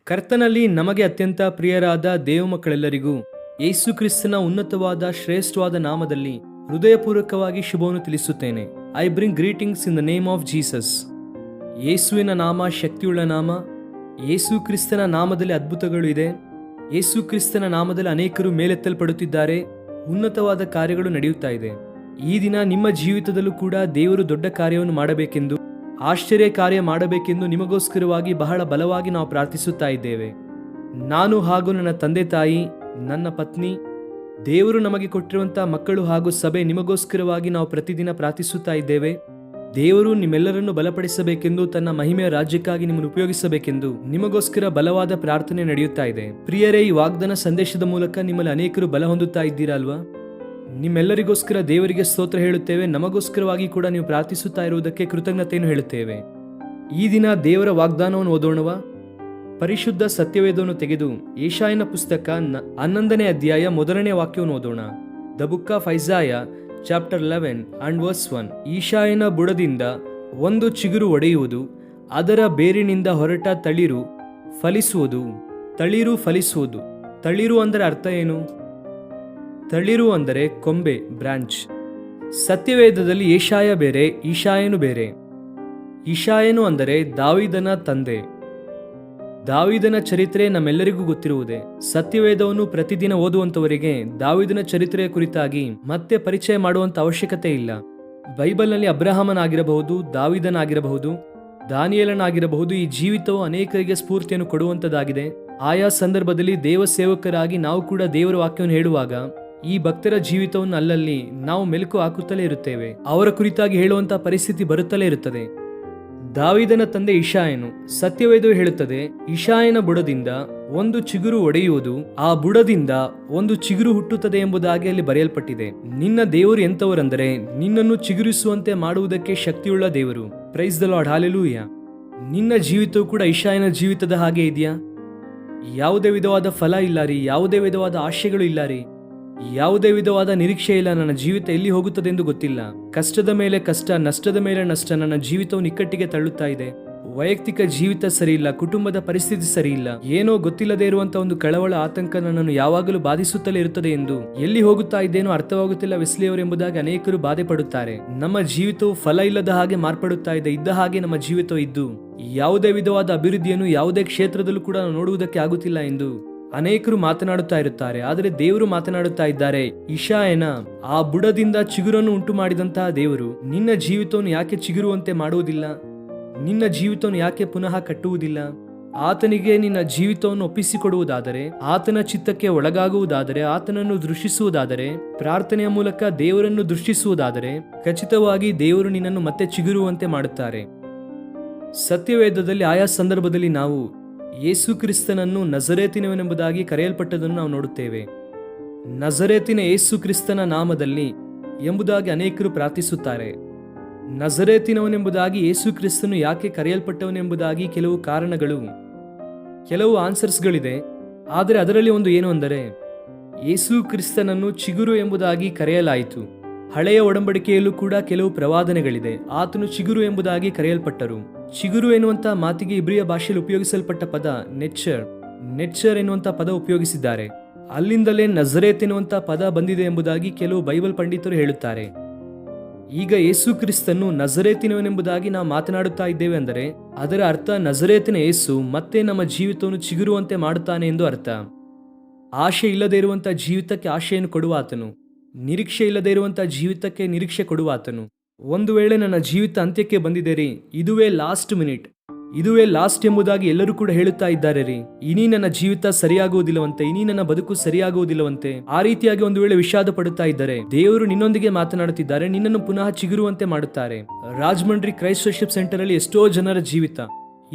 ಕರ್ತನಲ್ಲಿ ನಮಗೆ ಅತ್ಯಂತ ಪ್ರಿಯರಾದ ದೇವಮಕ್ಕಳೆಲ್ಲರಿಗೂ ಯೇಸು ಕ್ರಿಸ್ತನ ಉನ್ನತವಾದ ಶ್ರೇಷ್ಠವಾದ ನಾಮದಲ್ಲಿ ಹೃದಯಪೂರ್ವಕವಾಗಿ ಶುಭವನ್ನು ತಿಳಿಸುತ್ತೇನೆ. I bring greetings in the name of Jesus. ಯೇಸುವಿನ ನಾಮ ಶಕ್ತಿಯುಳ್ಳ ನಾಮ. ಯೇಸು ಕ್ರಿಸ್ತನ ನಾಮದಲ್ಲಿ ಅದ್ಭುತಗಳು ಇದೆ. ಯೇಸು ಕ್ರಿಸ್ತನ ನಾಮದಲ್ಲಿ ಅನೇಕರು ಮೇಲೆತ್ತಲ್ಪಡುತ್ತಿದ್ದಾರೆ. ಉನ್ನತವಾದ ಕಾರ್ಯಗಳು ನಡೆಯುತ್ತಾ ಇದೆ. ಈ ದಿನ ನಿಮ್ಮ ಜೀವಿತದಲ್ಲೂ ಕೂಡ ದೇವರು ದೊಡ್ಡ ಕಾರ್ಯವನ್ನು ಮಾಡಬೇಕೆಂದು, ಆಶ್ಚರ್ಯ ಕಾರ್ಯ ಮಾಡಬೇಕೆಂದು ನಿಮಗೋಸ್ಕರವಾಗಿ ಬಹಳ ಬಲವಾಗಿ ನಾವು ಪ್ರಾರ್ಥಿಸುತ್ತಾ ಇದ್ದೇವೆ. ನಾನು ಹಾಗೂ ನನ್ನ ತಂದೆ ತಾಯಿ, ನನ್ನ ಪತ್ನಿ, ದೇವರು ನಮಗೆ ಕೊಟ್ಟಿರುವಂಥ ಮಕ್ಕಳು ಹಾಗೂ ಸಭೆ ನಿಮಗೋಸ್ಕರವಾಗಿ ನಾವು ಪ್ರತಿದಿನ ಪ್ರಾರ್ಥಿಸುತ್ತಾ ಇದ್ದೇವೆ. ದೇವರು ನಿಮ್ಮೆಲ್ಲರನ್ನು ಬಲಪಡಿಸಬೇಕೆಂದು, ತನ್ನ ಮಹಿಮೆಯ ರಾಜ್ಯಕ್ಕಾಗಿ ನಿಮ್ಮನ್ನು ಉಪಯೋಗಿಸಬೇಕೆಂದು ನಿಮಗೋಸ್ಕರ ಬಲವಾದ ಪ್ರಾರ್ಥನೆ ನಡೆಯುತ್ತಾ ಇದೆ. ಪ್ರಿಯರೇ, ಈ ವಾಗ್ದಾನ ಸಂದೇಶದ ಮೂಲಕ ನಿಮ್ಮಲ್ಲಿ ಅನೇಕರು ಬಲ ಹೊಂದುತ್ತಾ ಇದ್ದೀರಾ ಅಲ್ವಾ? ನಿಮ್ಮೆಲ್ಲರಿಗೋಸ್ಕರ ದೇವರಿಗೆ ಸ್ತೋತ್ರ ಹೇಳುತ್ತೇವೆ. ನಮಗೋಸ್ಕರವಾಗಿ ಕೂಡ ನೀವು ಪ್ರಾರ್ಥಿಸುತ್ತಾ ಇರುವುದಕ್ಕೆ ಕೃತಜ್ಞತೆಯನ್ನು ಹೇಳುತ್ತೇವೆ. ಈ ದಿನ ದೇವರ ವಾಗ್ದಾನವನ್ನು ಓದೋಣವಾ? ಪರಿಶುದ್ಧ ಸತ್ಯವೇದವನ್ನು ತೆಗೆದು ಯೆಶಾಯನ ಪುಸ್ತಕ 11ನೇ ಅಧ್ಯಾಯ 1ನೇ ವಾಕ್ಯವನ್ನು ಓದೋಣ. The book of Isaiah chapter 11 and verse 1. ಯೆಶಾಯನ ಬುಡದಿಂದ ಒಂದು ಚಿಗುರು ಒಡೆಯುವುದು, ಅದರ ಬೇರಿನಿಂದ ಹೊರಟ ತಳಿರು ಫಲಿಸುವುದು. ತಳಿರು ಫಲಿಸುವುದು. ತಳಿರು ಅಂದರೆ ಅರ್ಥ ಏನು? ತಳಿರು ಅಂದರೆ ಕೊಂಬೆ, ಬ್ರಾಂಚ್. ಸತ್ಯವೇದದಲ್ಲಿ ಯೆಶಾಯ ಬೇರೆ, ಇಷಾಯನು ಬೇರೆ. ಇಷಾಯನು ಅಂದರೆ ದಾವೀದನ ತಂದೆ. ದಾವೀದನ ಚರಿತ್ರೆ ನಮ್ಮೆಲ್ಲರಿಗೂ ಗೊತ್ತಿರುವುದೇ. ಸತ್ಯವೇದವನ್ನು ಪ್ರತಿದಿನ ಓದುವಂತವರಿಗೆ ದಾವೀದನ ಚರಿತ್ರೆಯ ಕುರಿತಾಗಿ ಮತ್ತೆ ಪರಿಚಯ ಮಾಡುವಂತ ಅವಶ್ಯಕತೆ ಇಲ್ಲ. ಬೈಬಲ್ನಲ್ಲಿ ಅಬ್ರಹಾಮನಾಗಿರಬಹುದು, ದಾವೀದನಾಗಿರಬಹುದು, ದಾನಿಯೇಲನಾಗಿರಬಹುದು, ಈ ಜೀವಿತವು ಅನೇಕರಿಗೆ ಸ್ಫೂರ್ತಿಯನ್ನು ಕೊಡುವಂತದ್ದಾಗಿದೆ. ಆಯಾ ಸಂದರ್ಭದಲ್ಲಿ ದೇವ ಸೇವಕರಾಗಿ ನಾವು ಕೂಡ ದೇವರ ವಾಕ್ಯವನ್ನು ಹೇಳುವಾಗ ಈ ಭಕ್ತರ ಜೀವಿತವನ್ನು ಅಲ್ಲಲ್ಲಿ ನಾವು ಮೆಲುಕು ಹಾಕುತ್ತಲೇ ಇರುತ್ತೇವೆ. ಅವರ ಕುರಿತಾಗಿ ಹೇಳುವಂತ ಪರಿಸ್ಥಿತಿ ಬರುತ್ತಲೇ ಇರುತ್ತದೆ. ದಾವೀದನ ತಂದೆ ಇಷಾಯನು. ಸತ್ಯವೇದವು ಹೇಳುತ್ತದೆ, ಇಷಾಯನ ಬುಡದಿಂದ ಒಂದು ಚಿಗುರು ಒಡೆಯುವುದು, ಆ ಬುಡದಿಂದ ಒಂದು ಚಿಗುರು ಹುಟ್ಟುತ್ತದೆ ಎಂಬುದಾಗಿ ಅಲ್ಲಿ ಬರೆಯಲ್ಪಟ್ಟಿದೆ. ನಿನ್ನ ದೇವರು ಎಂತವರೆಂದರೆ ನಿನ್ನನ್ನು ಚಿಗುರಿಸುವಂತೆ ಮಾಡುವುದಕ್ಕೆ ಶಕ್ತಿಯುಳ್ಳ ದೇವರು. Praise the lord, hallelujah. ನಿನ್ನ ಜೀವಿತವು ಕೂಡ ಇಷಾಯನ ಜೀವಿತದ ಹಾಗೆ ಇದೆಯಾ? ಯಾವುದೇ ವಿಧವಾದ ಫಲ ಇಲ್ಲ ರೀ, ಯಾವುದೇ ವಿಧವಾದ ಆಶೆಗಳು ಇಲ್ಲ ರೀ, ಯಾವುದೇ ವಿಧವಾದ ನಿರೀಕ್ಷೆ ಇಲ್ಲ. ನನ್ನ ಜೀವಿತ ಎಲ್ಲಿ ಹೋಗುತ್ತದೆ ಎಂದು ಗೊತ್ತಿಲ್ಲ. ಕಷ್ಟದ ಮೇಲೆ ಕಷ್ಟ, ನಷ್ಟದ ಮೇಲೆ ನಷ್ಟ ನನ್ನ ಜೀವಿತವನ್ನು ಇಕ್ಕಟ್ಟಿಗೆ ತಳ್ಳುತ್ತಾ ಇದೆ. ವೈಯಕ್ತಿಕ ಜೀವಿತ ಸರಿ ಇಲ್ಲ, ಕುಟುಂಬದ ಪರಿಸ್ಥಿತಿ ಸರಿ ಇಲ್ಲ, ಏನೋ ಗೊತ್ತಿಲ್ಲದೆ ಇರುವಂತ ಒಂದು ಕಳವಳ, ಆತಂಕ ನನ್ನನ್ನು ಯಾವಾಗಲೂ ಬಾಧಿಸುತ್ತಲೇ ಇರುತ್ತದೆ ಎಂದು ಎಲ್ಲಿ ಹೋಗುತ್ತಾ ಇದ್ದೇನೋ ಅರ್ಥವಾಗುತ್ತಿಲ್ಲ ವೆಸ್ಲಿಯವರು ಎಂಬುದಾಗಿ ಅನೇಕರು ಬಾಧೆ ಪಡುತ್ತಾರೆ. ನಮ್ಮ ಜೀವಿತವು ಫಲ ಇಲ್ಲದ ಹಾಗೆ ಮಾರ್ಪಡುತ್ತಾ ಇದೆ. ಇದ್ದ ಹಾಗೆ ನಮ್ಮ ಜೀವಿತ ಇದ್ದು ಯಾವುದೇ ವಿಧವಾದ ಅಭಿವೃದ್ಧಿಯನ್ನು ಯಾವುದೇ ಕ್ಷೇತ್ರದಲ್ಲೂ ಕೂಡ ನೋಡುವುದಕ್ಕೆ ಆಗುತ್ತಿಲ್ಲ ಎಂದು ಅನೇಕರು ಮಾತನಾಡುತ್ತಾ ಇರುತ್ತಾರೆ. ಆದರೆ ದೇವರು ಮಾತನಾಡುತ್ತಾ ಇದ್ದಾರೆ, ಇಷಾಯನ ಆ ಬುಡದಿಂದ ಚಿಗುರನ್ನು ಉಂಟು ಮಾಡಿದಂತಹ ದೇವರು ನಿನ್ನ ಜೀವಿತವನ್ನು ಯಾಕೆ ಚಿಗುರುವಂತೆ ಮಾಡುವುದಿಲ್ಲ? ನಿನ್ನ ಜೀವಿತವನ್ನು ಯಾಕೆ ಪುನಃ ಕಟ್ಟುವುದಿಲ್ಲ? ಆತನಿಗೆ ನಿನ್ನ ಜೀವಿತವನ್ನು ಒಪ್ಪಿಸಿಕೊಡುವುದಾದರೆ, ಆತನ ಚಿತ್ತಕ್ಕೆ ಒಳಗಾಗುವುದಾದರೆ, ಆತನನ್ನು ದೃಷ್ಟಿಸುವುದಾದರೆ, ಪ್ರಾರ್ಥನೆಯ ಮೂಲಕ ದೇವರನ್ನು ದೃಷ್ಟಿಸುವುದಾದರೆ ಖಚಿತವಾಗಿ ದೇವರು ನಿನ್ನನ್ನು ಮತ್ತೆ ಚಿಗುರುವಂತೆ ಮಾಡುತ್ತಾರೆ. ಸತ್ಯವೇದದಲ್ಲಿ ಆಯಾ ಸಂದರ್ಭದಲ್ಲಿ ನಾವು ಯೇಸು ಕ್ರಿಸ್ತನನ್ನು ನಜರೇತಿನವನೆಂಬುದಾಗಿ ಕರೆಯಲ್ಪಟ್ಟದನ್ನು ನಾವು ನೋಡುತ್ತೇವೆ. ನಜರೇತಿನ ಯೇಸು ಕ್ರಿಸ್ತನ ನಾಮದಲ್ಲಿ ಎಂಬುದಾಗಿ ಅನೇಕರು ಪ್ರಾರ್ಥಿಸುತ್ತಾರೆ. ನಜರೇತಿನವನೆಂಬುದಾಗಿ ಯೇಸು ಕ್ರಿಸ್ತನು ಯಾಕೆ ಕರೆಯಲ್ಪಟ್ಟವನೆಂಬುದಾಗಿ ಕೆಲವು ಕಾರಣಗಳು, ಕೆಲವು ಆನ್ಸರ್ಸ್ಗಳಿದೆ. ಆದರೆ ಅದರಲ್ಲಿ ಒಂದು ಏನು ಅಂದರೆ, ಯೇಸು ಕ್ರಿಸ್ತನನ್ನು ಚಿಗುರು ಎಂಬುದಾಗಿ ಕರೆಯಲಾಯಿತು. ಹಳೆಯ ಒಡಂಬಡಿಕೆಯಲ್ಲೂ ಕೂಡ ಕೆಲವು ಪ್ರವಾದನೆಗಳಿದೆ. ಆತನು ಚಿಗುರು ಎಂಬುದಾಗಿ ಕರೆಯಲ್ಪಟ್ಟರು. ಚಿಗುರು ಎನ್ನುವಂತ ಮಾತಿಗೆ ಇಬ್ರಿಯ ಭಾಷೆಯಲ್ಲಿ ಉಪಯೋಗಿಸಲ್ಪಟ್ಟ ಪದ ನೆಚ್ಚರ್ ಎನ್ನುವಂತ ಪದ ಉಪಯೋಗಿಸಿದ್ದಾರೆ. ಅಲ್ಲಿಂದಲೇ ನಜರೇತ್ ಎನ್ನುವಂತ ಪದ ಬಂದಿದೆ ಎಂಬುದಾಗಿ ಕೆಲವು ಬೈಬಲ್ ಪಂಡಿತರು ಹೇಳುತ್ತಾರೆ. ಈಗ ಯೇಸು ಕ್ರಿಸ್ತನು ನಜರೇತಿನವನೆಂಬುದಾಗಿ ನಾವು ಮಾತನಾಡುತ್ತಾ ಇದ್ದೇವೆ ಅಂದರೆ ಅದರ ಅರ್ಥ ನಜರೇತಿನ ಯೇಸು ಮತ್ತೆ ನಮ್ಮ ಜೀವಿತವನ್ನು ಚಿಗುರುವಂತೆ ಮಾಡುತ್ತಾನೆ ಎಂದು ಅರ್ಥ. ಆಶೆ ಇಲ್ಲದೆ ಇರುವಂತ ಜೀವಿತಕ್ಕೆ ಆಶೆಯನ್ನು ಕೊಡುವ ಆತನು, ನಿರೀಕ್ಷೆ ಇಲ್ಲದೆ ಇರುವಂತ ಜೀವಿತಕ್ಕೆ ನಿರೀಕ್ಷೆ ಕೊಡುವ ಆತನು. ಒಂದು ವೇಳೆ ನನ್ನ ಜೀವಿತ ಅಂತ್ಯಕ್ಕೆ ಬಂದಿದೆ ರೀ, ಇದುವೇ ಲಾಸ್ಟ್ ಮಿನಿಟ್, ಇದುವೇ ಲಾಸ್ಟ್ ಎಂಬುದಾಗಿ ಎಲ್ಲರೂ ಕೂಡ ಹೇಳುತ್ತಾ ಇದ್ದಾರೆ ರೀ, ಇನಿ ನನ್ನ ಜೀವಿತ ಸರಿಯಾಗುವುದಿಲ್ಲವಂತೆ, ಇನಿ ನನ್ನ ಬದುಕು ಸರಿಯಾಗುವುದಿಲ್ಲವಂತೆ, ಆ ರೀತಿಯಾಗಿ ಒಂದು ವೇಳೆ ವಿಷಾದ ಪಡುತ್ತಾ ಇದ್ದಾರೆ, ದೇವರು ನಿನ್ನೊಂದಿಗೆ ಮಾತನಾಡುತ್ತಿದ್ದಾರೆ, ನಿನ್ನನ್ನು ಪುನಃ ಚಿಗುರುವಂತೆ ಮಾಡುತ್ತಾರೆ. ರಾಜಮಂಡ್ರಿ ಕ್ರೈಸ್ಟ್ ವರ್ಶಿಪ್ ಸೆಂಟರ್ ಅಲ್ಲಿ ಎಷ್ಟೋ ಜನರ ಜೀವಿತ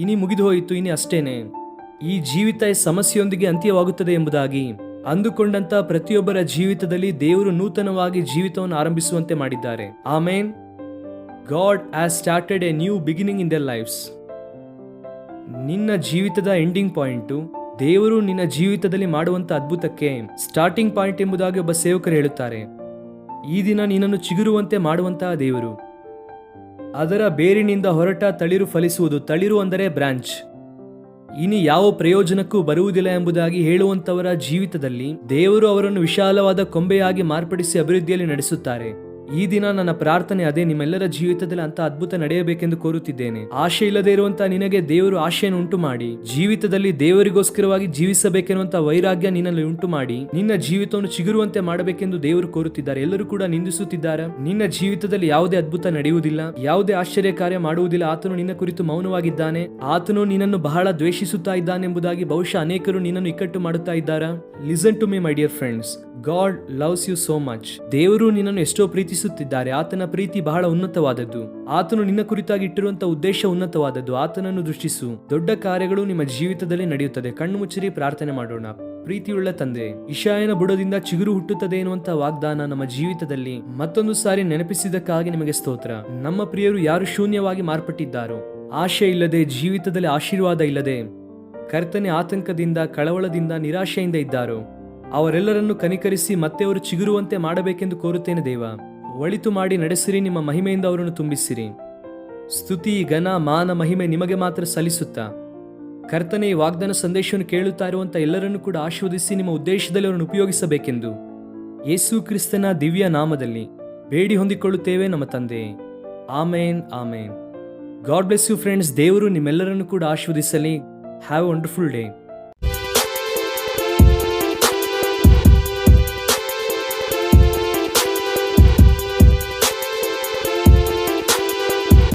ಇನಿ ಮುಗಿದು ಹೋಯಿತು, ಇನಿ ಅಷ್ಟೇನೆ, ಈ ಜೀವಿತ ಸಮಸ್ಯೆಯೊಂದಿಗೆ ಅಂತ್ಯವಾಗುತ್ತದೆ ಎಂಬುದಾಗಿ ಅಂದುಕೊಂಡಂತ ಪ್ರತಿಯೊಬ್ಬರ ಜೀವಿತದಲ್ಲಿ ದೇವರು ನೂತನವಾಗಿ ಜೀವಿತವನ್ನು ಆರಂಭಿಸುವಂತೆ ಮಾಡಿದ್ದಾರೆ. ಆಮೇನ್. God has started a new beginning in their lives. ನಿನ್ನ ಜೀವಿತದ ಎಂಡಿಂಗ್ ಪಾಯಿಂಟು ದೇವರು ನಿನ್ನ ಜೀವಿತದಲ್ಲಿ ಮಾಡುವಂತ ಅದ್ಭುತಕ್ಕೆ ಸ್ಟಾರ್ಟಿಂಗ್ ಪಾಯಿಂಟ್ ಎಂಬುದಾಗಿ ಒಬ್ಬ ಸೇವಕರು ಹೇಳುತ್ತಾರೆ. ಈ ದಿನ ನಿನ್ನನ್ನು ಚಿಗುರುವಂತೆ ಮಾಡುವಂತಹ ದೇವರು. ಅದರ ಬೇರಿನಿಂದ ಹೊರಟ ತಳಿರು ಫಲಿಸುವುದು. ತಳಿರು ಅಂದರೆ ಬ್ರಾಂಚ್. ಇನಿ ಯಾವ ಪ್ರಯೋಜನಕ್ಕೂ ಬರುವುದಿಲ್ಲ ಎಂಬುದಾಗಿ ಹೇಳುವಂತವರ ಜೀವಿತದಲ್ಲಿ ದೇವರು ಅವರನ್ನು ವಿಶಾಲವಾದ ಕೊಂಬೆಯಾಗಿ ಮಾರ್ಪಡಿಸಿ ಅಭಿವೃದ್ಧಿಯಲ್ಲಿ ನಡೆಸುತ್ತಾರೆ. ಈ ದಿನ ನನ್ನ ಪ್ರಾರ್ಥನೆ ಅದೇ, ನಿಮ್ಮೆಲ್ಲರ ಜೀವಿತದಲ್ಲಿ ಅಂತ ಅದ್ಭುತ ನಡೆಯಬೇಕೆಂದು ಕೋರುತ್ತಿದ್ದೇನೆ. ಆಶೆ ಇಲ್ಲದೆ ಇರುವಂತಹ ನಿನಗೆ ದೇವರು ಆಶೆಯನ್ನು ಉಂಟು ಮಾಡಿ, ಜೀವಿತದಲ್ಲಿ ದೇವರಿಗೋಸ್ಕರವಾಗಿ ಜೀವಿಸಬೇಕೆನ್ನುವಂತ ವೈರಾಗ್ಯ ನಿನ್ನಲ್ಲಿ ಉಂಟು ಮಾಡಿ, ನಿನ್ನ ಜೀವಿತವನ್ನು ಚಿಗುರುವಂತೆ ಮಾಡಬೇಕೆಂದು ದೇವರು ಕೋರುತ್ತಿದ್ದಾರೆ. ಎಲ್ಲರೂ ಕೂಡ ನಿಂದಿಸುತ್ತಿದ್ದಾರೆ. ನಿನ್ನ ಜೀವಿತದಲ್ಲಿ ಯಾವುದೇ ಅದ್ಭುತ ನಡೆಯುವುದಿಲ್ಲ, ಯಾವುದೇ ಆಶ್ಚರ್ಯ ಕಾರ್ಯ ಮಾಡುವುದಿಲ್ಲ. ಆತನು ನಿನ್ನ ಕುರಿತು ಮೌನವಾಗಿದ್ದಾನೆ. ಆತನು ನಿನ್ನನ್ನು ಬಹಳ ದ್ವೇಷಿಸುತ್ತಾ ಇದ್ದಾನೆಂಬುದಾಗಿ ಬಹುಶಃ ಅನೇಕರು ನಿನ್ನನ್ನು ಇಕ್ಕಟ್ಟು ಮಾಡುತ್ತಾ ಇದ್ದಾರೆ. Listen to me my dear friends, God loves you so much. ದೇವರು ನಿನ್ನನ್ನು ಎಷ್ಟೋ ಪ್ರೀತಿಸುತ್ತಿದ್ದಾರೆ. ಆತನ ಪ್ರೀತಿ ಬಹಳ ಉನ್ನತವಾದದ್ದು. ಆತನು ನಿನ್ನ ಕುರಿತಾಗಿ ಇಟ್ಟಿರುವಂತಹ ಉದ್ದೇಶ ಉನ್ನತವಾದದ್ದು. ಆತನನ್ನು ದೃಷ್ಟಿಸು. ದೊಡ್ಡ ಕಾರ್ಯಗಳು ನಿಮ್ಮ ಜೀವಿತದಲ್ಲಿ ನಡೆಯುತ್ತದೆ. ಕಣ್ಣು ಮುಚ್ಚಿರಿ, ಪ್ರಾರ್ಥನೆ ಮಾಡೋಣ. ಪ್ರೀತಿಯುಳ್ಳ ತಂದೆ, ಇಷಾಯನ ಬುಡದಿಂದ ಚಿಗುರು ಹುಟ್ಟುತ್ತದೆ ಎನ್ನುವಂತ ವಾಗ್ದಾನ ನಮ್ಮ ಜೀವಿತದಲ್ಲಿ ಮತ್ತೊಂದು ಸಾರಿ ನೆನಪಿಸಿದ್ದಕ್ಕಾಗಿ ನಿಮಗೆ ಸ್ತೋತ್ರ. ನಮ್ಮ ಪ್ರಿಯರು ಯಾರು ಶೂನ್ಯವಾಗಿ ಮಾರ್ಪಟ್ಟಿದ್ದಾರೋ, ಆಶೆ ಇಲ್ಲದೆ, ಜೀವಿತದಲ್ಲಿ ಆಶೀರ್ವಾದ ಇಲ್ಲದೆ, ಕರ್ತನೆ ಆತಂಕದಿಂದ, ಕಳವಳದಿಂದ, ನಿರಾಶೆಯಿಂದ ಇದ್ದಾರೋ, ಅವರೆಲ್ಲರನ್ನು ಕನಿಕರಿಸಿ ಮತ್ತೆ ಅವರು ಚಿಗುರುವಂತೆ ಮಾಡಬೇಕೆಂದು ಕೋರುತ್ತೇನೆ ದೇವ. ಒಳಿತು ಮಾಡಿ ನಡೆಸಿರಿ. ನಿಮ್ಮ ಮಹಿಮೆಯಿಂದ ಅವರನ್ನು ತುಂಬಿಸಿರಿ. ಸ್ತುತಿ, ಘನ, ಮಾನ, ಮಹಿಮೆ ನಿಮಗೆ ಮಾತ್ರ ಸಲ್ಲಿಸುತ್ತಾ ಕರ್ತನೆ ಈ ವಾಗ್ದಾನ ಸಂದೇಶವನ್ನು ಕೇಳುತ್ತಾ ಇರುವಂತ ಎಲ್ಲರನ್ನು ಕೂಡ ಆಶೀರ್ವದಿಸಿ ನಿಮ್ಮ ಉದ್ದೇಶದಲ್ಲಿ ಅವರನ್ನು ಉಪಯೋಗಿಸಬೇಕೆಂದು ಯೇಸು ಕ್ರಿಸ್ತನ ದಿವ್ಯ ನಾಮದಲ್ಲಿ ಬೇಡಿ ಹೊಂದಿಕೊಳ್ಳುತ್ತೇವೆ ನಮ್ಮ ತಂದೆ. Amen, amen. God bless you friends. ದೇವರು ನಿಮ್ಮೆಲ್ಲರನ್ನು ಕೂಡ ಆಶೀರ್ವದಿಸಲಿ. Have a wonderful day.